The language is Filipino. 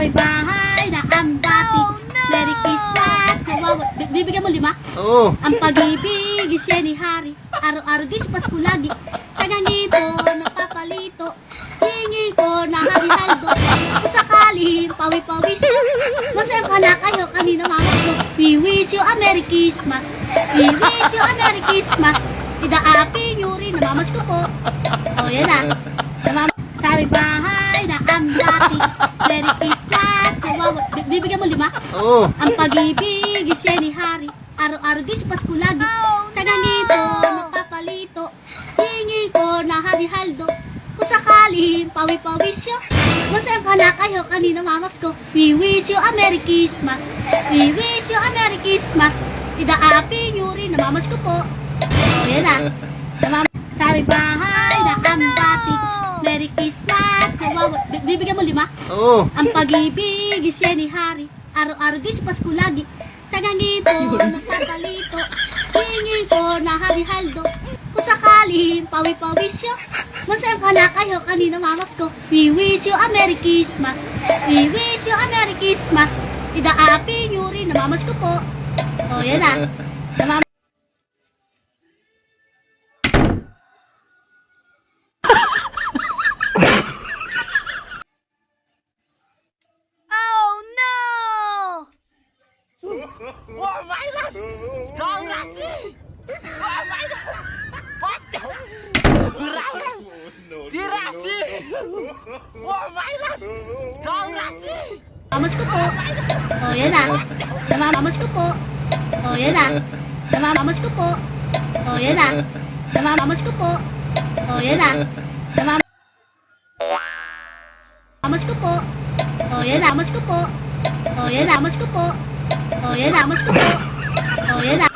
Sari bahay na ang bati. Merry Christmas. Bibigyan mo 5? Oo. Ang pag-ibig is yan ni Hari. Araw-araw dis Pasko lagi. Tanangin ko, napapalito. Hingi ko na hari-haldo. Kung sakali, pawi-pawis. Masaya ka na kayo, kanina mama ko. We wish you a Merry Christmas. We wish you a Merry Christmas. Idaapi nyo rin, namamas ko po. O, yan na. Sari bahay na ang dati. Merry Christmas. Bibigyan mo 5? Oo. Ang pag-ibig is yan ni Hari. Araw-araw dis Pasko lagi. Tanangin ko, napapalito. Hingi ko na hari-haldo. Kung sakali, pawi-pawis yun. Masaya ka na kayo, kanina mamas ko. We wish you a Merry Christmas. We wish you a Merry Christmas. Idaapi nyo rin, namamas ko po. O, yan na. Sari bahay na ang bati. Merry Christmas. Bibigyan mo 5? Oo. Ang pag-ibig is yan ni Hari. Araw-araw dis Pasko lagi. Tanangin ko, nagtatalito. Hingi ko na hari-haldo. Kung sakali, pawi-pawis yun. Masaya ka na kayo, kanina mamas ko. We wish you a Merry Christmas. We wish you a Merry Christmas. Idaapi nyo rin, namamas ko po. O, yan na. Wow, my God! Don't Lassie! Oh my God! What the? Bravo! Tirasi! Oh my God! Don't Lassie! Mamas ko po. O, yan na. Namamas ko po. O, yan na. Namamas ko po. O, yan na. Namamas ko po. O, yan na. Namamas ko po. O, yan na. Namamas ko po. O, yan na. Namamas ko po. O, yan na. Namamas ko po. O, yan na.